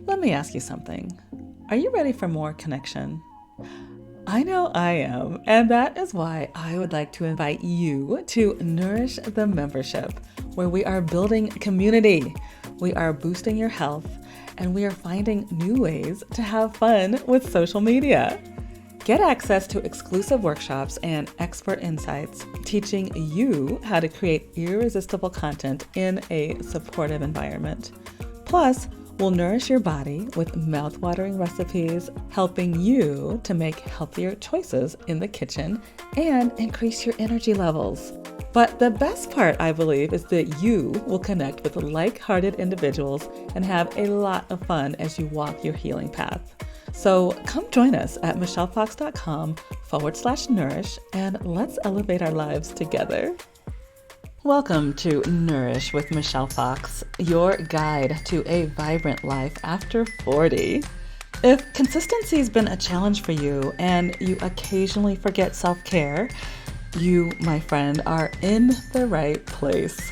Let me ask you something. Are you ready for more connection? I know I am, and that is why I would like to invite you to Nourish the Membership, where we are building community, we are boosting your health, and we are finding new ways to have fun with social media. Get access to exclusive workshops and expert insights teaching you how to create irresistible content in a supportive environment. Plus, we'll nourish your body with mouth-watering recipes, helping you to make healthier choices in the kitchen and increase your energy levels. But the best part, I believe, is that you will connect with like-hearted individuals and have a lot of fun as you walk your healing path. So come join us at michellefox.com/nourish and let's elevate our lives together. Welcome to Nourish with Michelle Fox, your guide to a vibrant life after 40. If consistency has been a challenge for you and you occasionally forget self-care, you, my friend, are in the right place.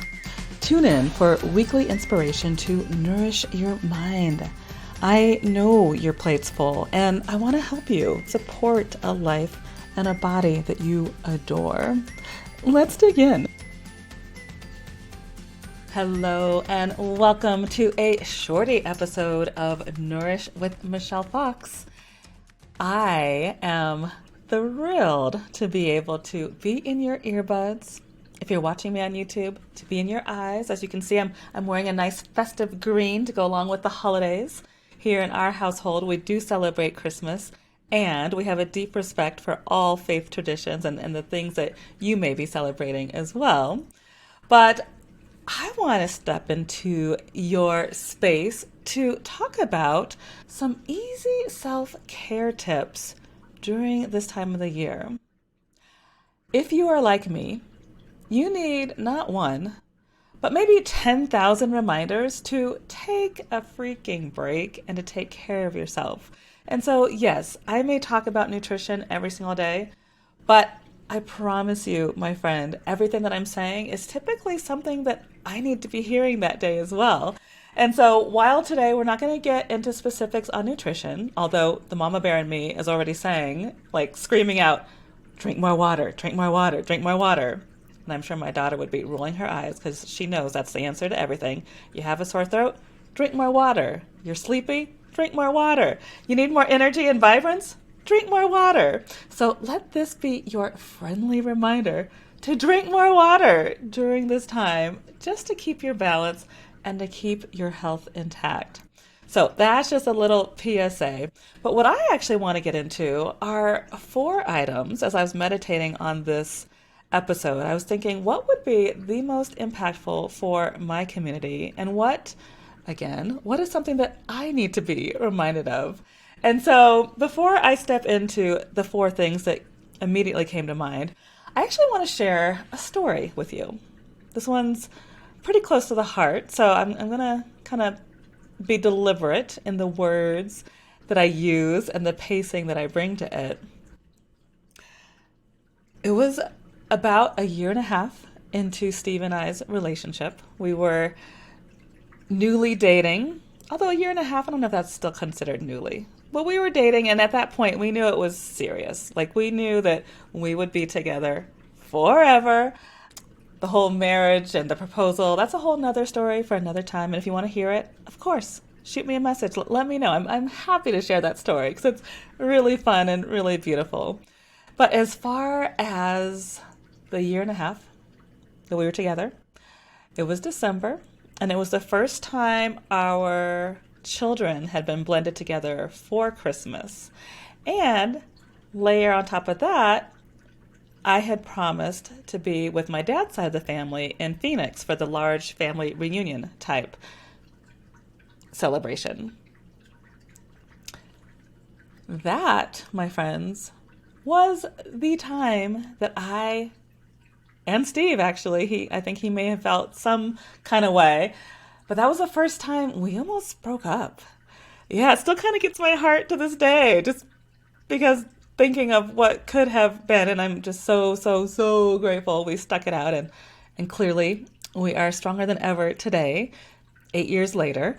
Tune in for weekly inspiration to nourish your mind. I know your plate's full, and I want to help you support a life and a body that you adore. Let's dig in. Hello, and welcome to a shorty episode of Nourish with Michelle Fox. I am thrilled to be able to be in your earbuds. If you're watching me on YouTube, to be in your eyes. As you can see, I'm wearing a nice festive green to go along with the holidays. Here in our household, we do celebrate Christmas, and we have a deep respect for all faith traditions and the things that you may be celebrating as well. But I want to step into your space to talk about some easy self-care tips during this time of the year. If you are like me, you need not one, but maybe 10,000 reminders to take a freaking break and to take care of yourself. And so, yes, I may talk about nutrition every single day, but I promise you, my friend, everything that I'm saying is typically something that I need to be hearing that day as well. And so while today we're not going to get into specifics on nutrition, although the mama bear in me is already saying, like screaming out, drink more water, drink more water, drink more water. And I'm sure my daughter would be rolling her eyes because she knows that's the answer to everything. You have a sore throat? Drink more water. You're sleepy? Drink more water. You need more energy and vibrance? Drink more water. So let this be your friendly reminder to drink more water during this time, just to keep your balance and to keep your health intact. So that's just a little PSA. But what I actually want to get into are 4 items. As I was meditating on this episode, I was thinking, what would be the most impactful for my community, and what is something that I need to be reminded of? And so before I step into the 4 things that immediately came to mind, I actually want to share a story with you. This one's pretty close to the heart, so I'm going to kind of be deliberate in the words that I use and the pacing that I bring to it. It was about a year and a half into Steve and I's relationship. We were newly dating, although a year and a half, I don't know if that's still considered newly. But we were dating, and at that point, we knew it was serious. Like, we knew that we would be together forever. The whole marriage and the proposal, that's a whole nother story for another time. And if you want to hear it, of course, shoot me a message. Let me know. I'm happy to share that story because it's really fun and really beautiful. But as far as the year and a half that we were together, it was December, and it was the first time our children had been blended together for Christmas. And layer on top of that, I had promised to be with my dad's side of the family in Phoenix for the large family reunion type celebration. That, my friends, was the time that I and Steve, actually, I think he may have felt some kind of way, but that was the first time we almost broke up. Yeah, it still kind of gets my heart to this day, just because thinking of what could have been, and I'm just so grateful we stuck it out, and clearly we are stronger than ever today, 8 years later.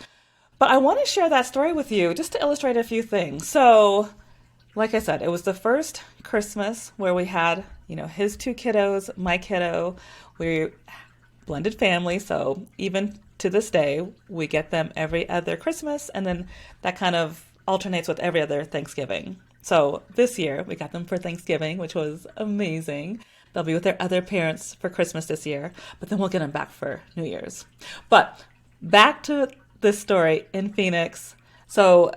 But I want to share that story with you just to illustrate a few things. So, like I said, it was the first Christmas where we had, his two kiddos, my kiddo. We blended family, so even to this day, we get them every other Christmas, and then that kind of alternates with every other Thanksgiving. So this year, we got them for Thanksgiving, which was amazing. They'll be with their other parents for Christmas this year, but then we'll get them back for New Year's. But back to this story in Phoenix. So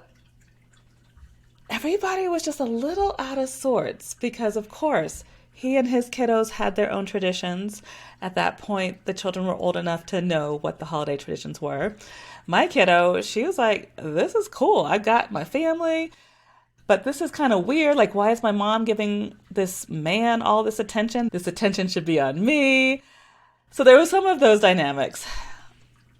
everybody was just a little out of sorts because, of course, he and his kiddos had their own traditions. At that point, the children were old enough to know what the holiday traditions were. My kiddo, she was like, this is cool. I got my family, but this is kind of weird. Like, why is my mom giving this man all this attention? This attention should be on me. So there was some of those dynamics.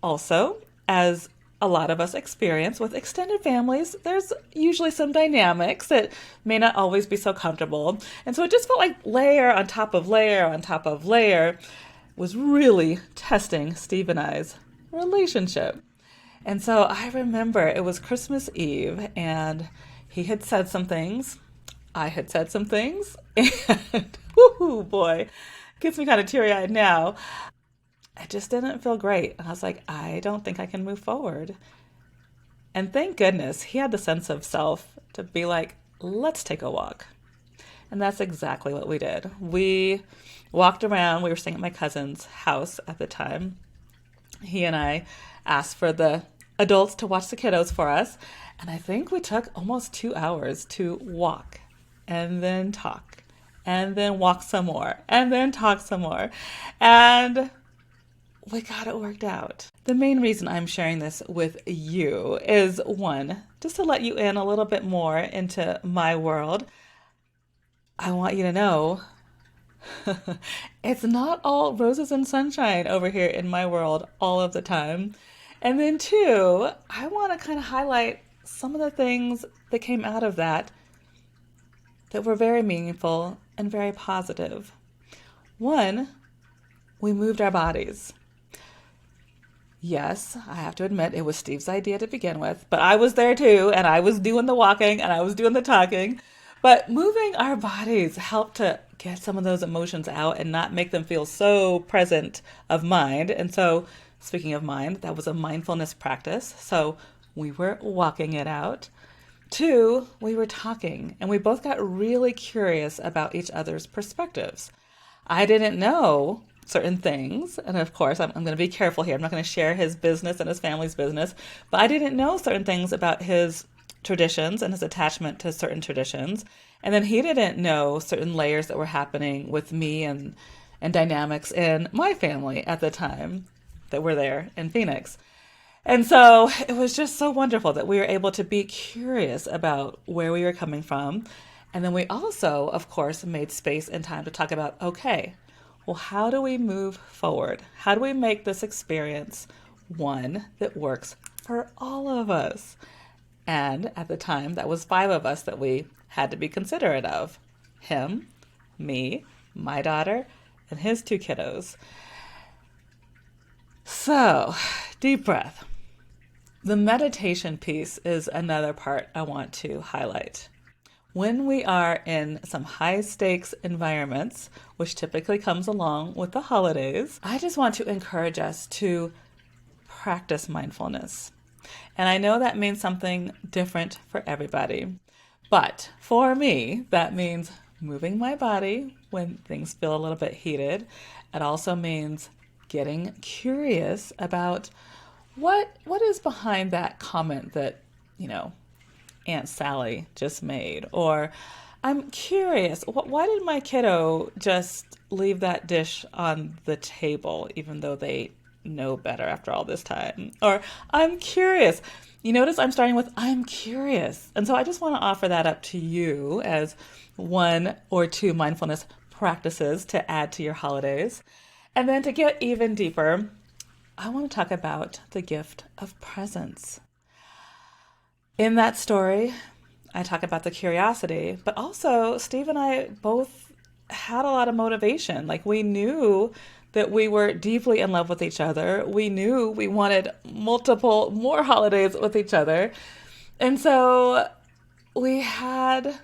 Also, as a lot of us experience with extended families, there's usually some dynamics that may not always be so comfortable. And so it just felt like layer on top of layer on top of layer was really testing Steve and I's relationship. And so I remember it was Christmas Eve and he had said some things. I had said some things. And whoo boy, gets me kind of teary-eyed now. I just didn't feel great. And I was like, I don't think I can move forward. And thank goodness he had the sense of self to be like, let's take a walk. And that's exactly what we did. We walked around. We were staying at my cousin's house at the time. He and I asked for the adults to watch the kiddos for us. And I think we took almost 2 hours to walk and then talk and then walk some more and then talk some more. And we got it worked out. The main reason I'm sharing this with you is, one, just to let you in a little bit more into my world. I want you to know it's not all roses and sunshine over here in my world all of the time. And then two, I want to kind of highlight some of the things that came out of that were very meaningful and very positive. One, we moved our bodies. Yes, I have to admit it was Steve's idea to begin with, but I was there too, and I was doing the walking and I was doing the talking. But moving our bodies helped to get some of those emotions out and not make them feel so present of mind. And so, speaking of mind, that was a mindfulness practice. So we were walking it out. Two, we were talking, and we both got really curious about each other's perspectives. I didn't know certain things. And of course, I'm going to be careful here. I'm not going to share his business and his family's business, but I didn't know certain things about his traditions and his attachment to certain traditions. And then he didn't know certain layers that were happening with me and dynamics in my family at the time that were there in Phoenix. And so it was just so wonderful that we were able to be curious about where we were coming from. And then we also, of course, made space and time to talk about, okay, well, how do we move forward? How do we make this experience one that works for all of us? And at the time, that was 5 of us that we had to be considerate of. Him, me, my daughter, and his 2 kiddos. So, deep breath. The meditation piece is another part I want to highlight. When we are in some high stakes environments, which typically comes along with the holidays, I just want to encourage us to practice mindfulness. And I know that means something different for everybody. But for me, that means moving my body when things feel a little bit heated. It also means getting curious about what is behind that comment that, Aunt Sally just made. Or I'm curious, why did my kiddo just leave that dish on the table even though they know better after all this time? Or I'm curious. You notice I'm starting with I'm curious. And so I just want to offer that up to you as 1 or 2 mindfulness practices to add to your holidays. And then to get even deeper, I want to talk about the gift of presence. In that story, I talk about the curiosity, but also Steve and I both had a lot of motivation. Like we knew that we were deeply in love with each other. We knew we wanted multiple more holidays with each other. And so we had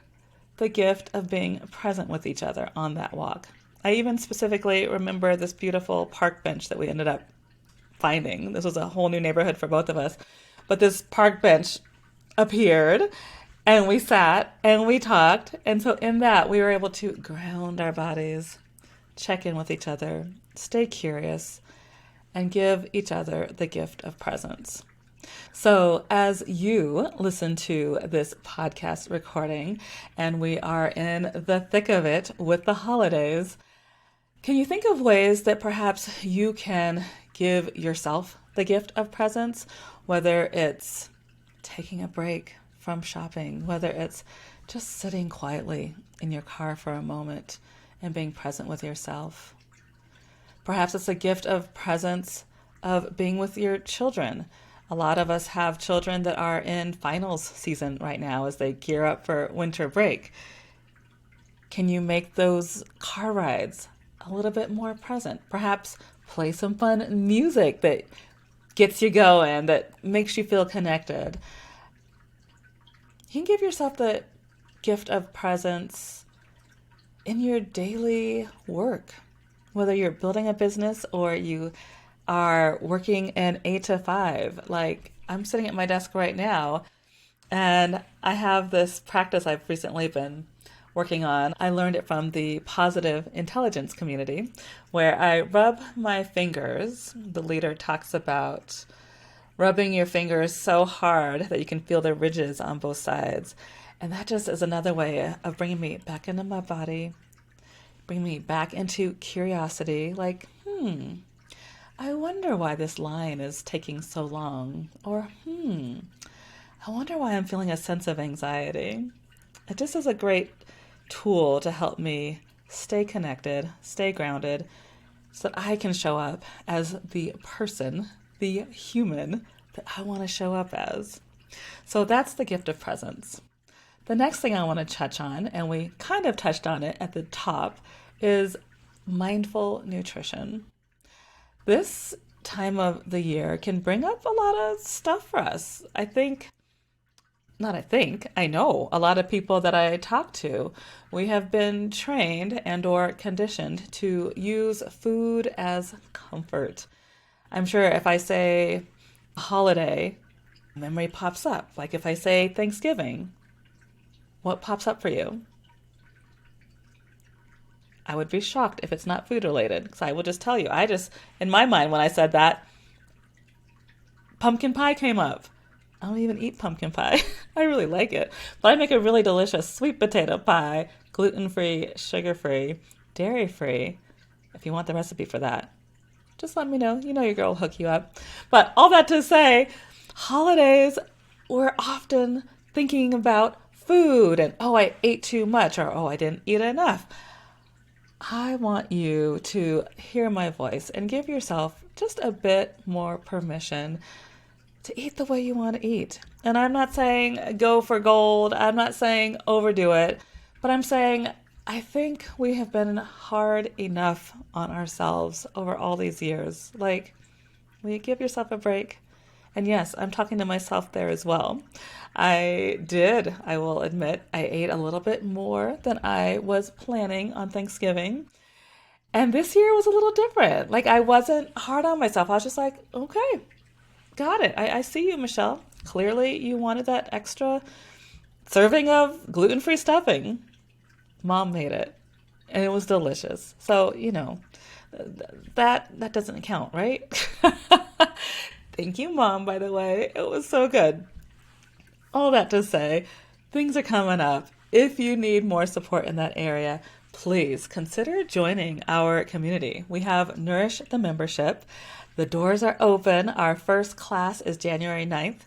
the gift of being present with each other on that walk. I even specifically remember this beautiful park bench that we ended up finding. This was a whole new neighborhood for both of us. But this park bench appeared and we sat and we talked. And so in that, we were able to ground our bodies, check in with each other, stay curious, and give each other the gift of presence. So as you listen to this podcast recording and we are in the thick of it with the holidays, can you think of ways that perhaps you can give yourself the gift of presence, whether it's taking a break from shopping, whether it's just sitting quietly in your car for a moment and being present with yourself? Perhaps it's a gift of presence of being with your children. A lot of us have children that are in finals season right now as they gear up for winter break. Can you make those car rides a little bit more present? Perhaps play some fun music that gets you going, that makes you feel connected. You can give yourself the gift of presence in your daily work, whether you're building a business or you are working an 8 to 5. Like I'm sitting at my desk right now and I have this practice I've recently been working on. I learned it from the positive intelligence community where I rub my fingers. The leader talks about rubbing your fingers so hard that you can feel the ridges on both sides. And that just is another way of bringing me back into my body, bringing me back into curiosity, like, I wonder why this line is taking so long. Or, I wonder why I'm feeling a sense of anxiety. It just is a great tool to help me stay connected, stay grounded, so that I can show up as the person, the human that I want to show up as. So that's the gift of presence. The next thing I want to touch on, and we kind of touched on it at the top, is mindful nutrition. This time of the year can bring up a lot of stuff for us. I know a lot of people that I talk to, we have been trained and or conditioned to use food as comfort. I'm sure if I say holiday, memory pops up. Like if I say Thanksgiving, what pops up for you? I would be shocked if it's not food related, because I will just tell you, in my mind, when I said that, pumpkin pie came up. I don't even eat pumpkin pie. I really like it. But I make a really delicious sweet potato pie, gluten-free, sugar-free, dairy-free. If you want the recipe for that, just let me know. You know your girl will hook you up. But all that to say, holidays, we're often thinking about food and, oh, I ate too much, or, oh, I didn't eat enough. I want you to hear my voice and give yourself just a bit more permission to eat the way you want to eat. And I'm not saying go for gold. I'm not saying overdo it. But I'm saying I think we have been hard enough on ourselves over all these years. Like, will you give yourself a break? And yes, I'm talking to myself there as well. I will admit, I ate a little bit more than I was planning on Thanksgiving. And this year was a little different. Like, I wasn't hard on myself. I was just like, okay, got it. I see you, Michelle. Clearly you wanted that extra serving of gluten-free stuffing. Mom made it, and it was delicious. So, that doesn't count, right? Thank you, Mom, by the way. It was so good. All that to say, things are coming up. If you need more support in that area, please consider joining our community. We have Nourish the membership. The doors are open. Our first class is January 9th.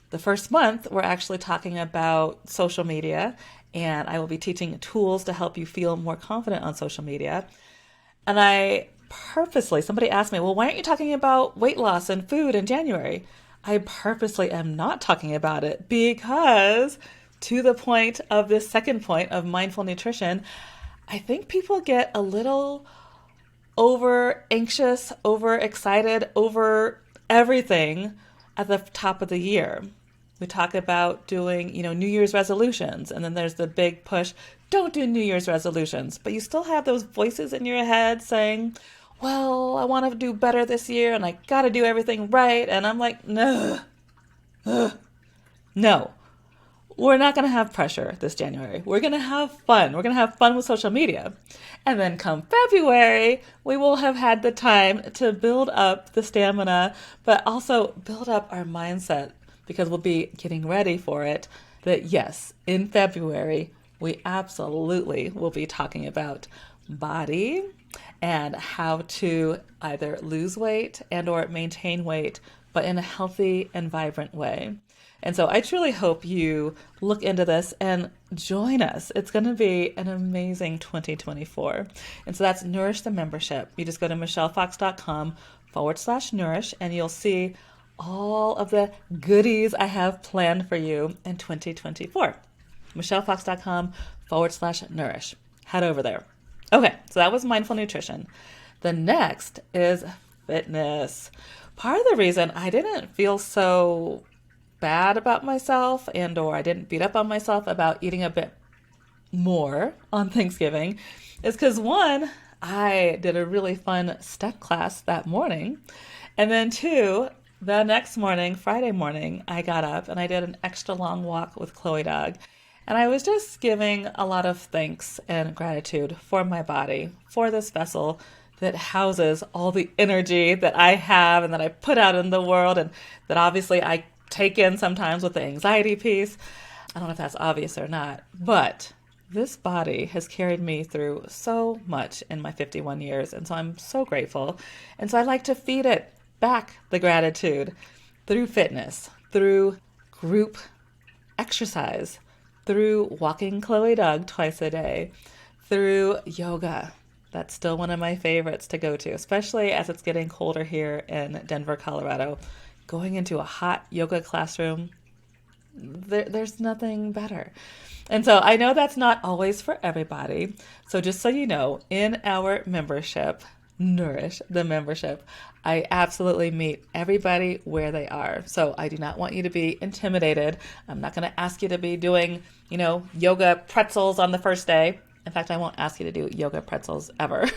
The first month, we're actually talking about social media, and I will be teaching tools to help you feel more confident on social media. And somebody asked me, well, why aren't you talking about weight loss and food in January? I purposely am not talking about it because, to the point of this second point of mindful nutrition, I think people get a little over anxious, over excited, over everything at the top of the year. We talk about doing, New Year's resolutions, and then there's the big push, don't do New Year's resolutions. But you still have those voices in your head saying, well, I want to do better this year and I got to do everything right. And I'm like, no, no. We're not going to have pressure this January. We're going to have fun. We're going to have fun with social media. And then come February, we will have had the time to build up the stamina, but also build up our mindset, because we'll be getting ready for it. That yes, in February, we absolutely will be talking about body and how to either lose weight and or maintain weight, but in a healthy and vibrant way. And so I truly hope you look into this and join us. It's going to be an amazing 2024. And so that's Nourish the membership. You just go to michellefox.com/nourish and you'll see all of the goodies I have planned for you in 2024. michellefox.com/nourish. Head over there. Okay, so that was mindful nutrition. The next is fitness. Part of the reason I didn't feel so bad about myself and or I didn't beat up on myself about eating a bit more on Thanksgiving is because one, I did a really fun step class that morning. And then two, the next morning, Friday morning, I got up and I did an extra long walk with Chloe Dog. And I was just giving a lot of thanks and gratitude for my body, for this vessel that houses all the energy that I have and that I put out in the world and that obviously I take in sometimes with the anxiety piece. I don't know if that's obvious or not, but this body has carried me through so much in my 51 years. And so I'm so grateful. And so I like to feed it back the gratitude through fitness, through group exercise, through walking Chloe Dog twice a day, through yoga. That's still one of my favorites to go to, especially as it's getting colder here in Denver, Colorado. Going into a hot yoga classroom, there's nothing better. And so I know that's not always for everybody. So just so you know, in our membership, Nourish the membership, I absolutely meet everybody where they are. So I do not want you to be intimidated. I'm not going to ask you to be doing, yoga pretzels on the first day. In fact, I won't ask you to do yoga pretzels ever.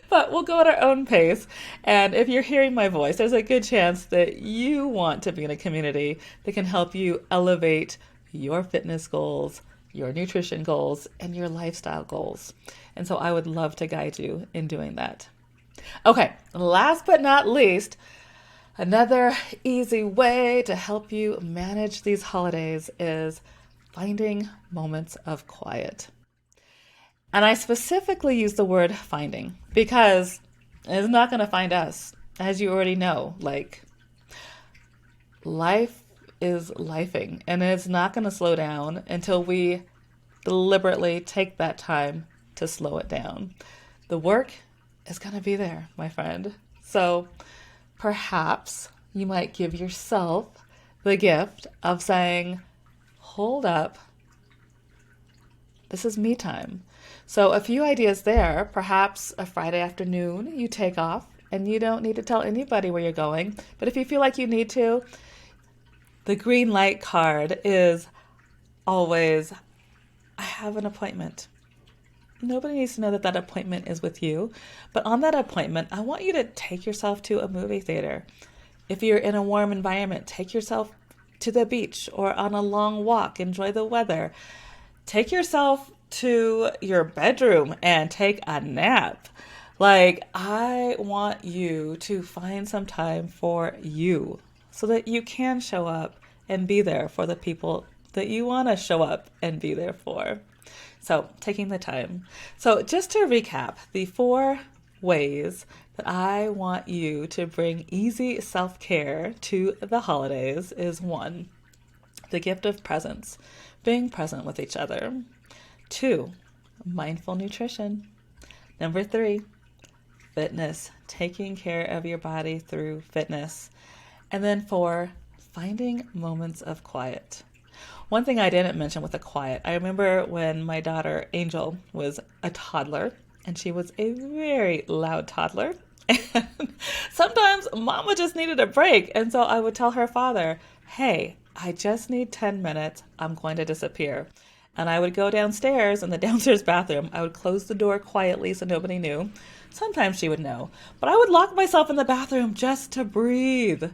But we'll go at our own pace. And if you're hearing my voice, there's a good chance that you want to be in a community that can help you elevate your fitness goals, your nutrition goals, and your lifestyle goals. And so I would love to guide you in doing that. Okay, last but not least, another easy way to help you manage these holidays is finding moments of quiet. And I specifically use the word finding because it's not going to find us. As you already know, life is lifing and it's not going to slow down until we deliberately take that time to slow it down. The work is going to be there, my friend. So perhaps you might give yourself the gift of saying, hold up, this is me time. So a few ideas there. Perhaps a Friday afternoon you take off and you don't need to tell anybody where you're going. But if you feel like you need to, the green light card is always, I have an appointment. Nobody needs to know that that appointment is with you. But on that appointment, I want you to take yourself to a movie theater. If you're in a warm environment, take yourself to the beach or on a long walk. Enjoy the weather. Take yourself to your bedroom and take a nap. I want you to find some time for you so that you can show up and be there for the people that you want to show up and be there for. So taking the time. So just to recap, the 4 ways that I want you to bring easy self-care to the holidays is 1, the gift of presence, being present with each other. 2, mindful nutrition. Number 3, fitness, taking care of your body through fitness. And then 4, finding moments of quiet. One thing I didn't mention with the quiet, I remember when my daughter Angel was a toddler and she was a very loud toddler. And sometimes Mama just needed a break. And so I would tell her father, hey, I just need 10 minutes. I'm going to disappear. And I would go downstairs in the downstairs bathroom. I would close the door quietly so nobody knew. Sometimes she would know, but I would lock myself in the bathroom just to breathe.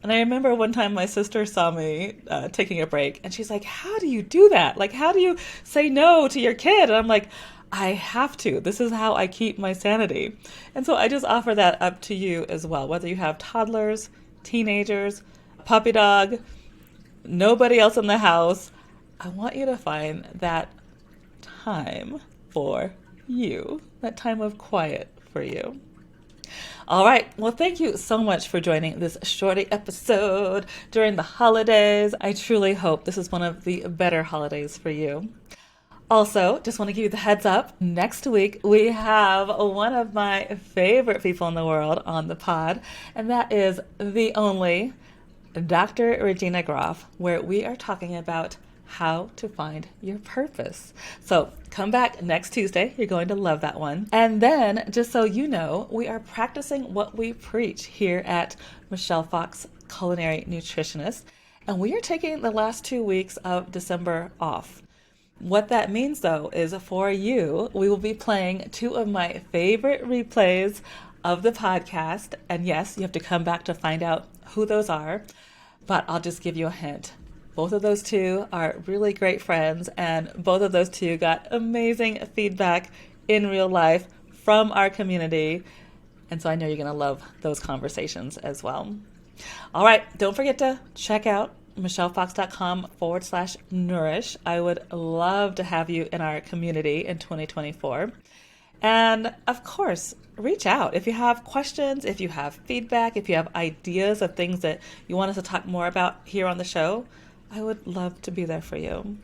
And I remember one time my sister saw me taking a break, and she's like, how do you do that? Like, how do you say no to your kid? And I'm like, I have to. This is how I keep my sanity. And so I just offer that up to you as well, whether you have toddlers, teenagers, puppy dog, nobody else in the house. I want you to find that time for you, that time of quiet for you. All right. Well, thank you so much for joining this shorty episode during the holidays. I truly hope this is one of the better holidays for you. Also, just want to give you the heads up. Next week, we have one of my favorite people in the world on the pod, and that is the only Dr. Regina Groff, where we are talking about how to find your purpose. So come back next Tuesday. You're going to love that one. And then, just so you know, we are practicing what we preach here at Michelle Fox Culinary Nutritionist. And we are taking the last 2 weeks of December off. What that means, though, is for you, we will be playing 2 of my favorite replays of the podcast. And yes, you have to come back to find out who those are. But I'll just give you a hint. Both of those 2 are really great friends, and both of those 2 got amazing feedback in real life from our community. And so I know you're going to love those conversations as well. All right. Don't forget to check out michellefox.com/nourish. I would love to have you in our community in 2024. And of course, reach out if you have questions, if you have feedback, if you have ideas of things that you want us to talk more about here on the show. I would love to be there for you.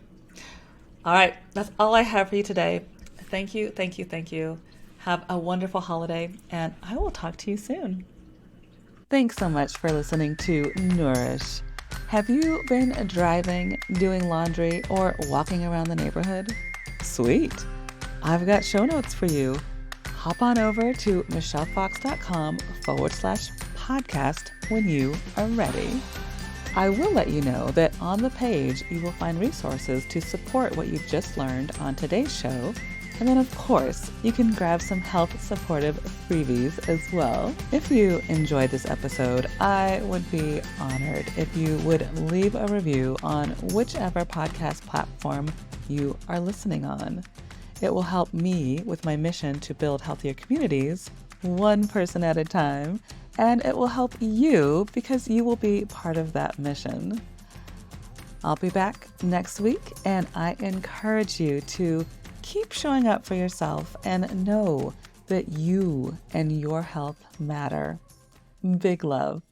All right, that's all I have for you today. Thank you, thank you, thank you. Have a wonderful holiday, and I will talk to you soon. Thanks so much for listening to Nourish. Have you been driving, doing laundry, or walking around the neighborhood? Sweet. I've got show notes for you. Hop on over to michellefox.com/podcast when you are ready. I will let you know that on the page you will find resources to support what you just learned on today's show. And then, of course, you can grab some health supportive freebies as well. If you enjoyed this episode, I would be honored if you would leave a review on whichever podcast platform you are listening on. It will help me with my mission to build healthier communities, one person at a time, and it will help you because you will be part of that mission. I'll be back next week, and I encourage you to keep showing up for yourself and know that you and your health matter. Big love.